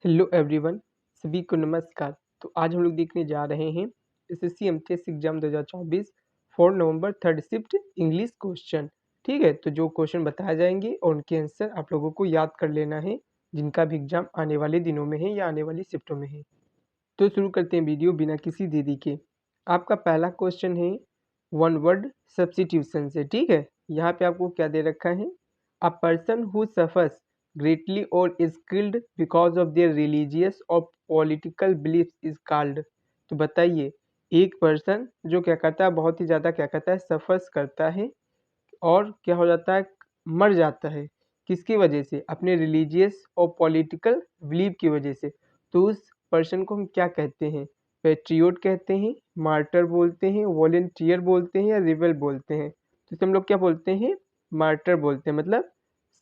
Hello everyone, सभी को नमस्कार। तो आज हम लोग देखने जा रहे हैं एसएससी एमटीएस एग्जाम 2024 4 नवंबर थर्ड शिफ्ट इंग्लिश क्वेश्चन। ठीक है, तो जो क्वेश्चन बताए जाएंगे और उनके आंसर आप लोगों को याद कर लेना है, जिनका भी एग्जाम आने वाले दिनों में है या आने वाली शिफ्टों में है। तो शुरू करते हैं वीडियो बिना किसी देरी के। आपका पहला क्वेश्चन है वन वर्ड सब्स्टिट्यूशन से। ठीक है, यहाँ पे आपको क्या दे रखा है, a person who suffers greatly और is killed because of their religious और पॉलिटिकल बिलीफ इज कॉल्ड। तो बताइए, एक पर्सन जो क्या करता है, बहुत ही ज़्यादा क्या करता है, सफर्स करता है और क्या हो जाता है, मर जाता है। किसकी वजह से? अपने रिलीजियस और पॉलिटिकल बिलीव की वजह से। तो उस पर्सन को हम क्या कहते हैं? पेट्रियोट कहते हैं, मार्टर बोलते हैं, वॉलेंटियर बोलते हैं या रिबेल बोलते हैं। तो इसे हम लोग क्या बोलते हैं? मार्टर बोलते हैं, मतलब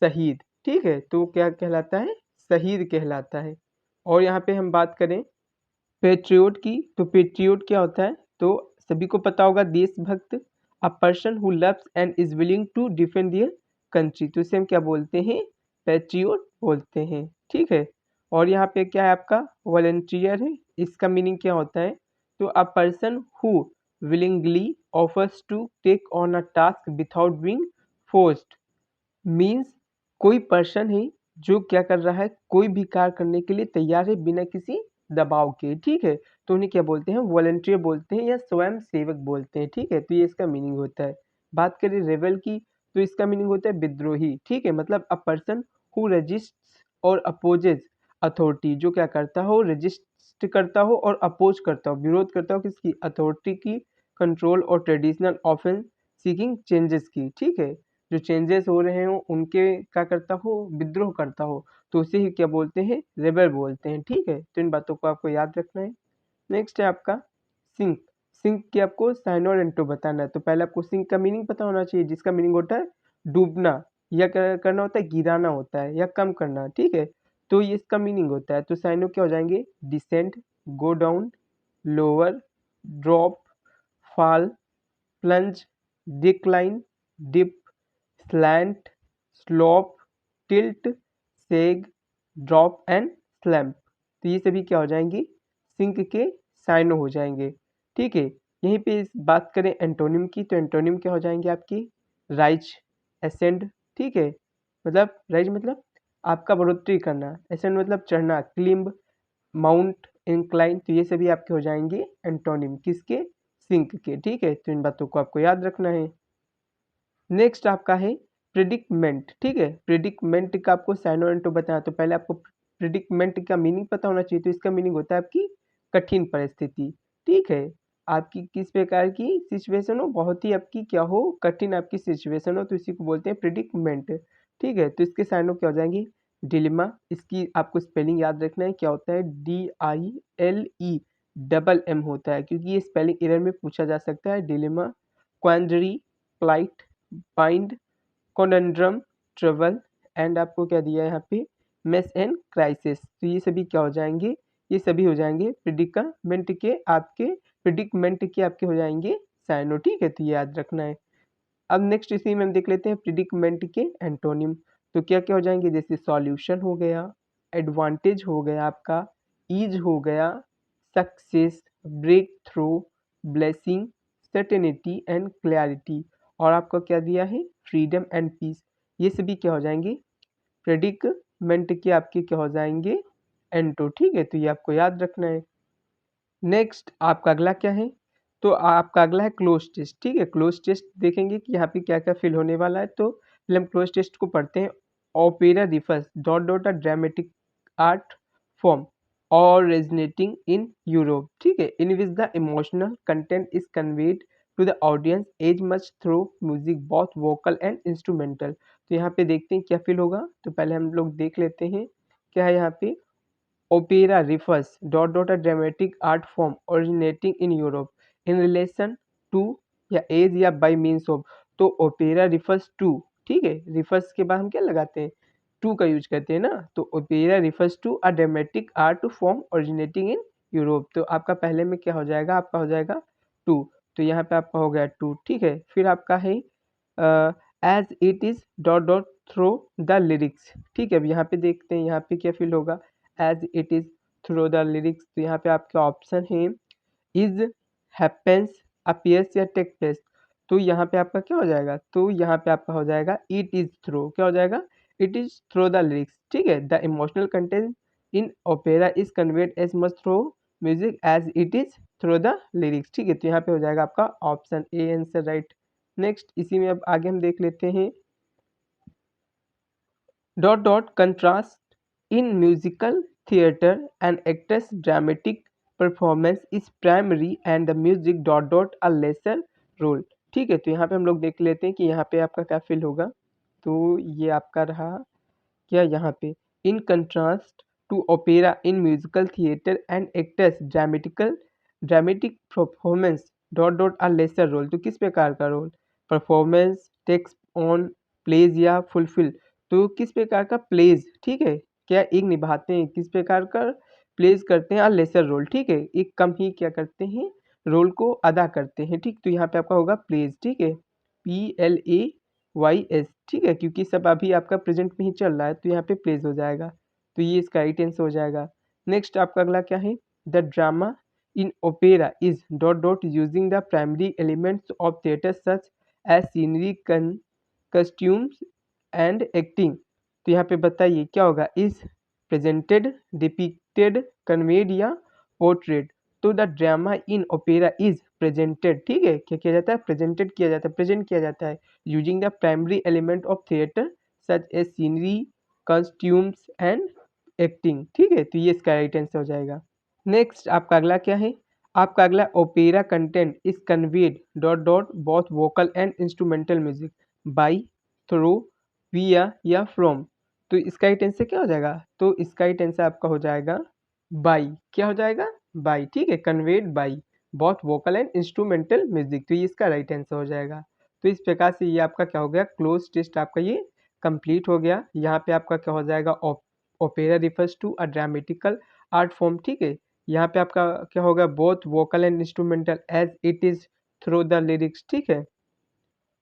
शहीद। ठीक है, तो क्या कहलाता है? शहीद कहलाता है। और यहाँ पे हम बात करें पेट्रियोट की, तो पेट्रियोट क्या होता है? तो सभी को पता होगा, देशभक्त, a person who loves and is willing to defend their country. तो इसे हम क्या बोलते हैं? पेट्रियोट बोलते हैं। ठीक है, और यहाँ पे क्या है आपका? वॉलंटियर है। इसका मीनिंग क्या होता है? तो a person who willingly offers to take on a task without being forced. Means कोई पर्सन है जो क्या कर रहा है, कोई भी कार्य करने के लिए तैयार है बिना किसी दबाव के। ठीक है, तो उन्हें क्या बोलते हैं? वॉलंटियर बोलते हैं या स्वयं सेवक बोलते हैं। ठीक है, तो ये इसका मीनिंग होता है। बात करें रेबल की, तो इसका मीनिंग होता है विद्रोही। ठीक है, मतलब अ पर्सन हु रेजिस्ट और अपोजेज अथॉरिटी, जो क्या करता हो, रेजिस्ट करता हो और अपोज करता हो, विरोध करता हो किसकी? अथॉरिटी की, कंट्रोल और ट्रेडिशनल ऑफेंस सीकिंग चेंजेस की। ठीक है, जो चेंजेस हो रहे हो उनके क्या करता हो? विद्रोह करता हो, तो उसे ही क्या बोलते हैं? रेबल बोलते हैं। ठीक है, तो इन बातों को आपको याद रखना है। नेक्स्ट है आपका सिंक। सिंक की आपको साइन और एंटो बताना है। तो पहले आपको सिंक का मीनिंग पता होना चाहिए, जिसका मीनिंग होता है डूबना, या करना होता है, गिराना होता है या कम करना। ठीक है, तो ये इसका मीनिंग होता है। तो साइनो क्या हो जाएंगे? Descend, go down, lower, drop, fall, plunge, decline, dip, slant, slope, tilt, sag, drop and slump. तो ये सभी क्या हो जाएंगी? सिंक के साइनो हो जाएंगे। ठीक है, यहीं पे इस बात करें एंटोनिम की, तो एंटोनिम क्या हो जाएंगे आपकी? Rise, ascend. ठीक है, मतलब राइज मतलब आपका बढ़ोतरी करना, एसेंड मतलब चढ़ना, क्लिम्ब, माउंट, इंक्लाइन। तो ये सभी आपके हो जाएंगे एंटोनिम, किसके? सिंक के। ठीक है, तो इन बातों को आपको याद रखना है। नेक्स्ट आपका है प्रिडिक्मेंट। ठीक है, प्रिडिक्मेंट का आपको साइन और एंटो बताना। तो पहले आपको प्रिडिक्मेंट का मीनिंग पता होना चाहिए। तो इसका मीनिंग होता है आपकी कठिन परिस्थिति। ठीक है, आपकी किस प्रकार की सिचुएशन हो, बहुत ही आपकी क्या हो, कठिन आपकी सिचुएशन हो, तो इसी को बोलते हैं प्रिडिक्मेंट। ठीक है, तो इसके साइनों क्या हो जाएंगी? डिलेमा, इसकी आपको स्पेलिंग याद रखना है, क्या होता है? DILE होता है, क्योंकि ये स्पेलिंग एरर में पूछा जा सकता है। Dilemma, quandary, plight, bind, conundrum, trouble and आपको क्या दिया है यहाँ पे? Mess and crisis. तो ये सभी क्या हो जाएंगे? ये सभी हो जाएंगे प्रिडिकामेंट के आपके, प्रिडिकमेंट के आपके हो जाएंगे साइनो। ठीक है, तो ये याद रखना है। अब नेक्स्ट इसी में हम देख लेते हैं प्रिडिकमेंट के एंटोनिम। तो क्या क्या हो जाएंगे? जैसे सॉल्यूशन हो गया, एडवांटेज हो गया आपका, ईज हो गया, success, breakthrough, blessing, certainty and clarity. और आपको क्या दिया है? Freedom and peace. ये सभी क्या हो जाएंगे? प्रेडिकमेंट के आपके क्या हो जाएंगे? एंटो। ठीक है, तो ये आपको याद रखना है। नेक्स्ट आपका अगला क्या है? तो आपका अगला है क्लोज टेस्ट। ठीक है, क्लोज टेस्ट देखेंगे कि यहाँ पे क्या क्या फिल होने वाला है। तो पहले हम क्लोज टेस्ट को पढ़ते हैं। Opera refers dot dot a dramatic art form और रेजनेटिंग इन यूरोप। ठीक है, in which the emotional content is conveyed to the audience as much through music both vocal and instrumental. तो यहाँ पे देखते हैं क्या फिल होगा। तो पहले हम लोग देख लेते हैं क्या है यहाँ पे। Opera refers dot dot a dramatic art form originating in Europe in relation to या एज या by means of। तो ओपेरा refers to, ठीक है, refers के बाद हम क्या लगाते हैं? to का यूज करते हैं ना। तो opera refers to a dramatic art form originating in Europe। तो आपका पहले में क्या हो जाएगा? आपका हो जाएगा to। तो यहाँ पे आपका हो गया to। ठीक है, फिर आपका है as it is dot dot throw the lyrics. ठीक है, अब यहाँ पे देखते हैं यहाँ पे क्या फील होगा। As it is through the lyrics. तो यहाँ पे आपके ऑप्शन है इज, हैपेंस, अपीयर्स या टेक प्लेस। तो यहाँ पे आपका क्या हो जाएगा, तो यहाँ पे आपका हो जाएगा इट इज थ्रू, क्या हो जाएगा, it is through the lyrics. ठीक है, the emotional content in opera is conveyed as much through music as it is through the lyrics. ठीक है, तो यहाँ पे हो जाएगा आपका option A answer right. Next इसी में अब आगे हम देख लेते हैं dot dot contrast in musical theatre and actors dramatic performance is primary and the music dot dot a lesser role. ठीक है, तो यहाँ पे हम लोग देख लेते हैं कि यहाँ पे आपका क्या फिल होगा। तो ये आपका रहा क्या यहाँ पे, in contrast to opera in musical theatre and actors dramatic performance dot dot a lesser role. तो किस प्रकार का role, performance, text on, plays या फुलफिल। तो किस प्रकार का प्लेज, ठीक है, क्या एक निभाते हैं, किस प्रकार का प्लेज करते हैं, लेसर रोल। ठीक है, एक कम ही क्या करते हैं, रोल को अदा करते हैं। ठीक, तो यहाँ पे आपका होगा प्लेज। ठीक है, PLAYS। ठीक है, क्योंकि सब अभी आपका प्रेजेंट में ही चल रहा है तो यहाँ पे प्लेज हो जाएगा। तो ये इसका राइट आंसर हो जाएगा। नेक्स्ट आपका अगला क्या है, the drama in opera is dot dot using the primary elements of theatre such as scenery, costumes and acting. तो यहाँ पे बताइए क्या होगा, इज प्रेजेंटेड, डिपिक्टेड, कन्वेड या पोर्ट्रेट। तो the drama in opera is presented. ठीक है, क्या किया जाता है, प्रेजेंटेड किया जाता है, प्रेजेंट किया जाता है using the primary element of theatre such as scenery, costumes and acting. ठीक है, तो ये इसका राइट आंसर हो जाएगा। नेक्स्ट आपका अगला क्या है, आपका अगला opera content is conveyed dot dot both vocal and instrumental music by, through, विया या फ्रॉम। तो इसका राइट आंसर क्या हो जाएगा, तो इसका राइट आंसर आपका हो जाएगा बाई। क्या हो जाएगा, बाई। ठीक है, conveyed by both vocal and instrumental music. तो ये इसका राइट आंसर हो जाएगा। तो इस प्रकार से ये आपका क्या हो गया, क्लोज टेस्ट आपका ये कंप्लीट हो गया। यहाँ पे आपका क्या हो जाएगा, opera refers to a dramatical art form. ठीक है, यहाँ पे आपका क्या होगा, both vocal and instrumental as it is through the lyrics. ठीक है,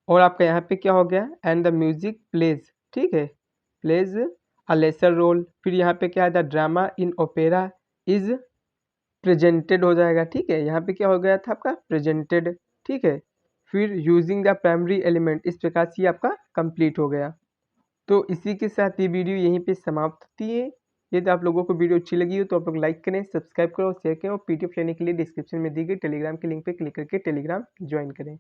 और आपका यहाँ पे क्या हो गया, एंड द म्यूजिक प्लेज। ठीक है, प्लेज अ लेसर रोल। फिर यहाँ पे क्या है, the drama in opera is presented हो जाएगा। ठीक है, यहाँ पे क्या हो गया था आपका, प्रेजेंटेड। ठीक है, फिर यूजिंग द प्राइमरी एलिमेंट, इस प्रकार से ये आपका कंप्लीट हो गया। तो इसी के साथ ये वीडियो यहीं पे समाप्त होती है। यदि आप लोगों को वीडियो अच्छी लगी हो तो आप लोग लाइक करें, सब्सक्राइब करें और शेयर करें, और PDF लेने के लिए डिस्क्रिप्शन में दी गई टेलीग्राम के लिंक पे क्लिक करके टेलीग्राम ज्वाइन करें।